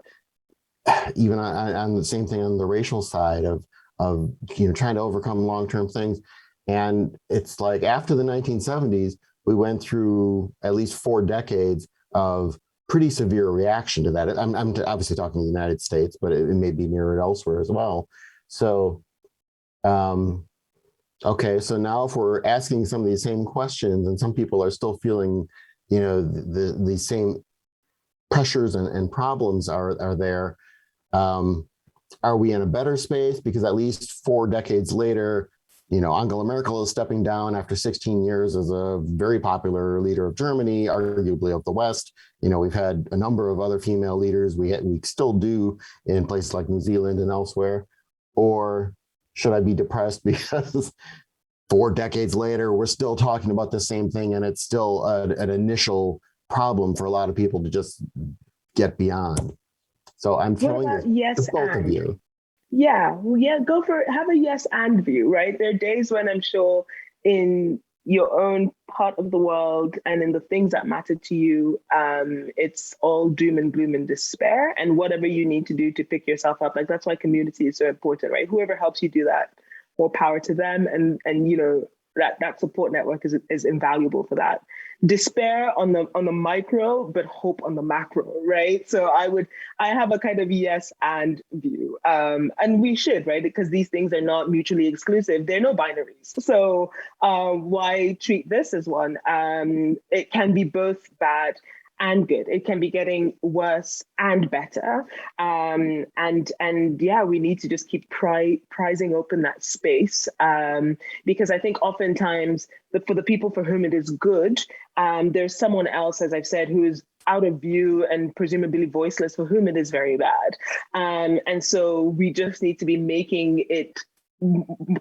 Speaker 2: even on the same thing on the racial side of trying to overcome long-term things. And it's like, after the 1970s, we went through at least 4 decades of pretty severe reaction to that. I'm obviously talking the United States, but it may be mirrored elsewhere as well. So Okay, so now if we're asking some of these same questions and some people are still feeling, the same pressures and problems are there, are we in a better space? Because at least 4 decades later, Angela Merkel is stepping down after 16 years as a very popular leader of Germany, arguably of the West. We've had a number of other female leaders. We still do in places like New Zealand and elsewhere. Or should I be depressed because 4 decades later, we're still talking about the same thing and it's still an initial problem for a lot of people to just get beyond? So I'm throwing this
Speaker 4: yes
Speaker 2: to both of
Speaker 4: and?
Speaker 2: you.
Speaker 4: Yeah, well, yeah, go for it. Have a yes and view, right? There are days when I'm sure in your own part of the world and in the things that matter to you, it's all doom and gloom and despair. And whatever you need to do to pick yourself up, like that's why community is so important, right? Whoever helps you do that, more power to them. And that support network is invaluable for that. Despair on the micro, but hope on the macro, right? So I have a kind of yes and view, and we should, right? Because these things are not mutually exclusive. They're no binaries. So why treat this as one? It can be both bad and good. It can be getting worse and better. And yeah, we need to just keep prizing open that space, because I think oftentimes for the people for whom it is good, there's someone else, as I've said, who is out of view and presumably voiceless, for whom it is very bad. And so we just need to be making it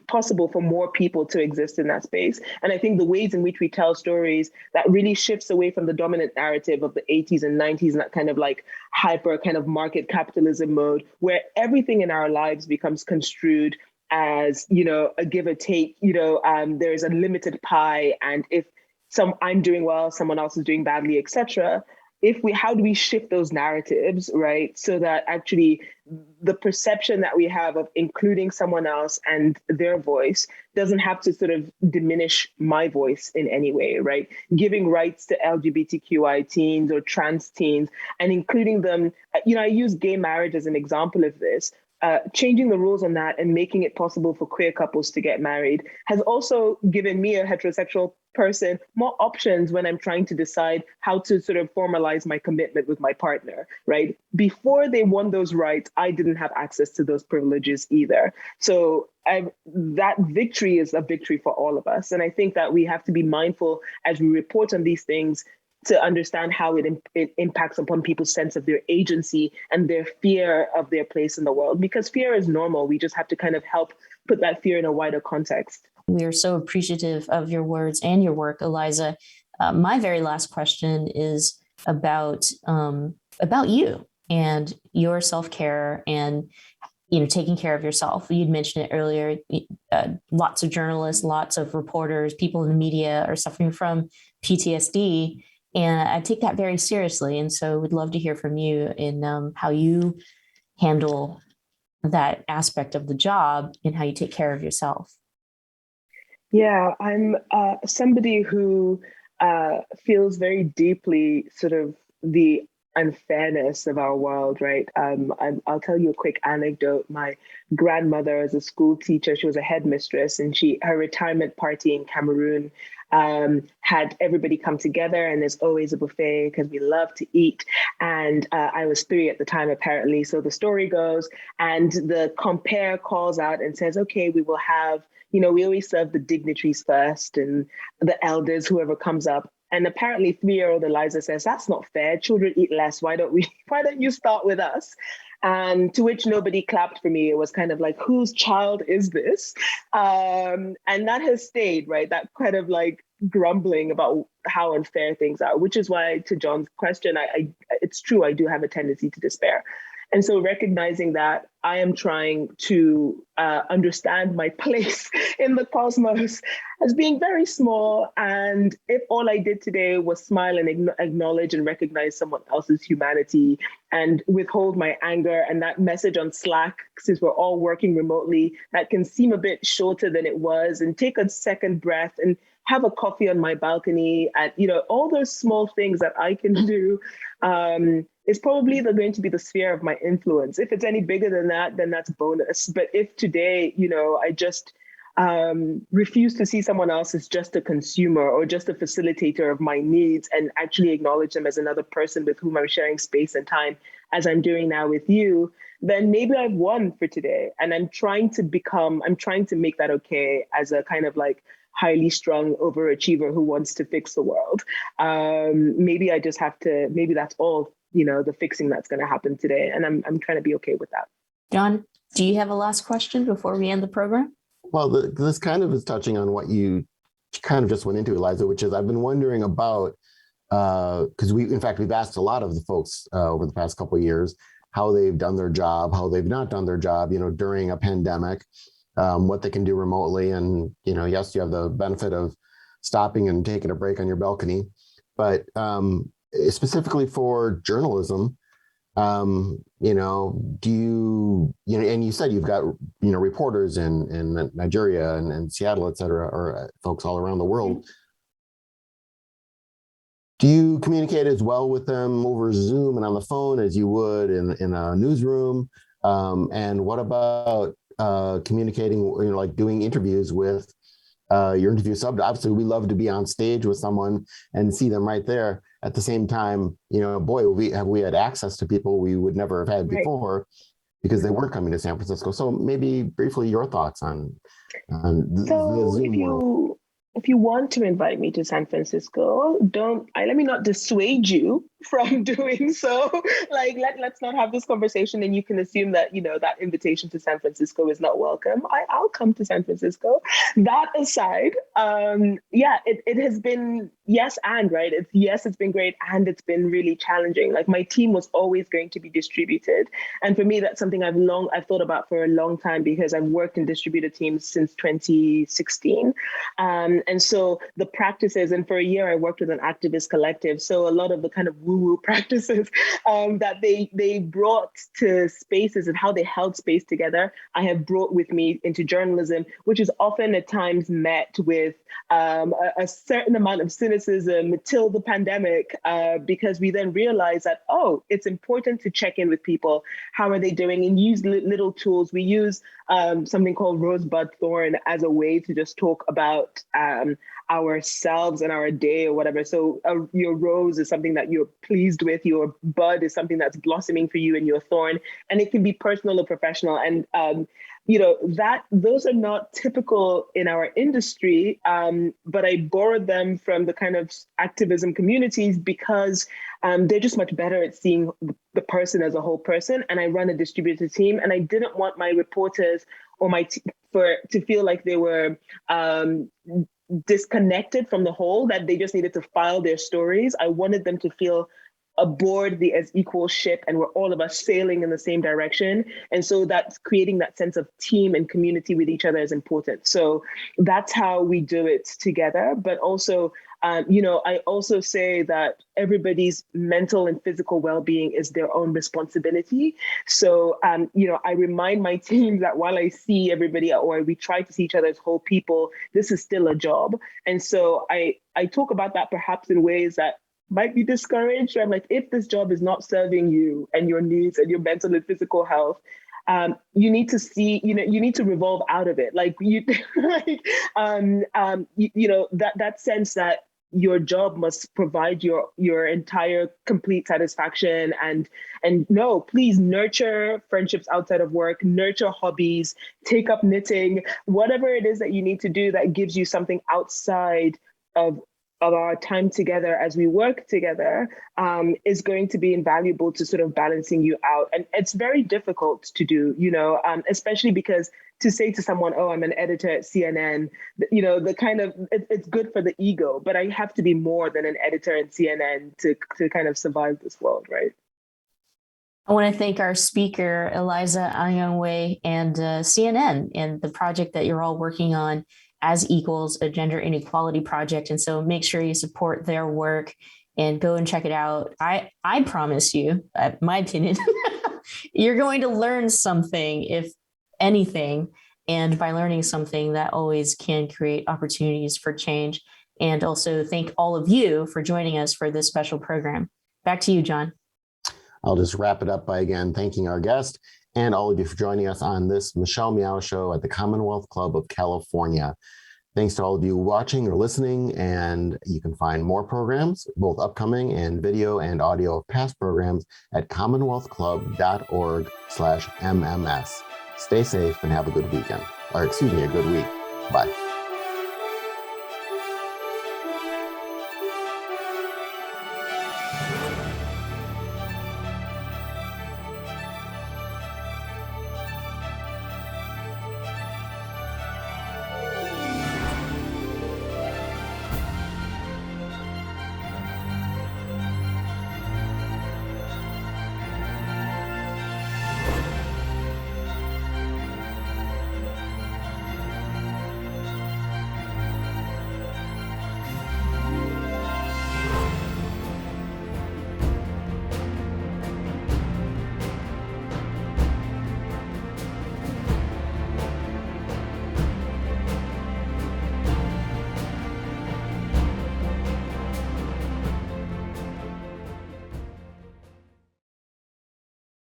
Speaker 4: possible for more people to exist in that space. And I think the ways in which we tell stories that really shifts away from the dominant narrative of the 80s and 90s and that kind of like hyper kind of market capitalism mode, where everything in our lives becomes construed as, a give or take, there's a limited pie. And if I'm doing well, someone else is doing badly, etc. How do we shift those narratives, right? So that actually the perception that we have of including someone else and their voice doesn't have to sort of diminish my voice in any way, right? Giving rights to LGBTQI teens or trans teens and including them, I use gay marriage as an example of this. Changing the rules on that and making it possible for queer couples to get married has also given me, a heterosexual person, more options when I'm trying to decide how to sort of formalize my commitment with my partner, right? Before they won those rights, I didn't have access to those privileges either. So that victory is a victory for all of us. And I think that we have to be mindful as we report on these things to understand how it impacts upon people's sense of their agency and their fear of their place in the world. Because fear is normal. We just have to kind of help put that fear in a wider context.
Speaker 3: We are so appreciative of your words and your work, Eliza. My very last question is about you and your self-care and taking care of yourself. You'd mentioned it earlier. Lots of journalists, lots of reporters, people in the media are suffering from PTSD. And I take that very seriously. And so we'd love to hear from you in how you handle that aspect of the job and how you take care of yourself.
Speaker 4: Yeah, I'm somebody who feels very deeply sort of the unfairness of our world, right? I'll tell you a quick anecdote. My grandmother, as a school teacher, she was a headmistress, and her retirement party in Cameroon had everybody come together, and there's always a buffet because we love to eat. And I was 3 at the time, apparently. So the story goes, and the compere calls out and says, okay, we will have, we always serve the dignitaries first and the elders, whoever comes up. And apparently 3-year-old Eliza says, that's not fair. Children eat less. Why don't you start with us? And to which nobody clapped for me. It was kind of like, whose child is this? And that has stayed, right? That kind of like grumbling about how unfair things are, which is why, to John's question, it's true, I do have a tendency to despair. And so recognizing that, I am trying to understand my place in the cosmos as being very small. And if all I did today was smile and acknowledge and recognize someone else's humanity and withhold my anger, and that message on Slack, since we're all working remotely, that can seem a bit shorter than it was, and take a second breath and have a coffee on my balcony, and all those small things that I can do, is probably going to be the sphere of my influence. If it's any bigger than that, then that's bonus. But if today, I just refuse to see someone else as just a consumer or just a facilitator of my needs, and actually acknowledge them as another person with whom I'm sharing space and time, as I'm doing now with you, then maybe I've won for today. And I'm trying to make that okay as a kind of like highly strung overachiever who wants to fix the world. Maybe that's all, the fixing that's going to happen today. And I'm trying to be okay with that.
Speaker 3: John, do you have a last question before we end the program?
Speaker 2: Well, this kind of is touching on what you kind of just went into, Eliza, which is I've been wondering about, because we've asked a lot of the folks over the past couple of years how they've done their job, how they've not done their job, during a pandemic, what they can do remotely. And, yes, you have the benefit of stopping and taking a break on your balcony, but specifically for journalism, do you, and you said you've got, reporters in Nigeria and Seattle, et cetera, or folks all around the world. Do you communicate as well with them over Zoom and on the phone as you would in a newsroom? And what about communicating, like doing interviews with your interview subject? Obviously, we love to be on stage with someone and see them right there. At the same time, boy, we had access to people we would never have had before because they weren't coming to San Francisco. So maybe briefly your thoughts on the Zoom world.
Speaker 4: If you want to invite me to San Francisco, let me not dissuade you from doing so. Let's not have this conversation and you can assume that, that invitation to San Francisco is not welcome. I'll come to San Francisco. That aside, it has been yes and, right? It's been great and it's been really challenging. Like my team was always going to be distributed. And for me, that's something I've thought about for a long time because I've worked in distributed teams since 2016. And so the practices, and for a year I worked with an activist collective. So a lot of the kind of woo-woo practices that they brought to spaces and how they held space together, I have brought with me into journalism, which is often at times met with a certain amount of cynicism till the pandemic, because we then realize that, it's important to check in with people. How are they doing? And use little tools. We use something called Rosebud Thorn as a way to just talk about ourselves and our day or whatever. So your rose is something that you're pleased with, your bud is something that's blossoming for you, and your thorn, and it can be personal or professional. And those are not typical in our industry, but I borrowed them from the kind of activism communities because they're just much better at seeing the person as a whole person. And I run a distributed team, and I didn't want my reporters or my to feel like they were disconnected from the whole, that they just needed to file their stories. I wanted them to feel aboard the as equal ship, and we're all of us sailing in the same direction. And so that's creating that sense of team and community with each other is important. So that's how we do it together. But also, I also say that everybody's mental and physical well-being is their own responsibility. So, I remind my team that while I see everybody, or we try to see each other as whole people, this is still a job. And so I talk about that perhaps in ways that might be discouraged. I'm like, if this job is not serving you and your needs and your mental and physical health, you need to see, you need to revolve out of it. Like that sense that your job must provide your entire complete satisfaction, and no, please nurture friendships outside of work, nurture hobbies, take up knitting, whatever it is that you need to do that gives you something outside of our time together as we work together, is going to be invaluable to sort of balancing you out. And it's very difficult to do, especially because to say to someone, I'm an editor at CNN, the kind of, it's good for the ego, but I have to be more than an editor at CNN to kind of survive this world, right?
Speaker 3: I want to thank our speaker, Eliza Anyonwe, and CNN, and the project that you're all working on, As Equals, a gender inequality project. And so make sure you support their work and go and check it out. I promise you, my opinion, you're going to learn something, if anything. And by learning something, that always can create opportunities for change. And also thank all of you for joining us for this special program. Back to you, John.
Speaker 2: I'll just wrap it up by again thanking our guest and all of you for joining us on this Michelle Meow Show at the Commonwealth Club of California. Thanks to all of you watching or listening, and you can find more programs, both upcoming and video and audio of past programs at commonwealthclub.org/MMS. Stay safe and have a good weekend, or excuse me, a good week. Bye.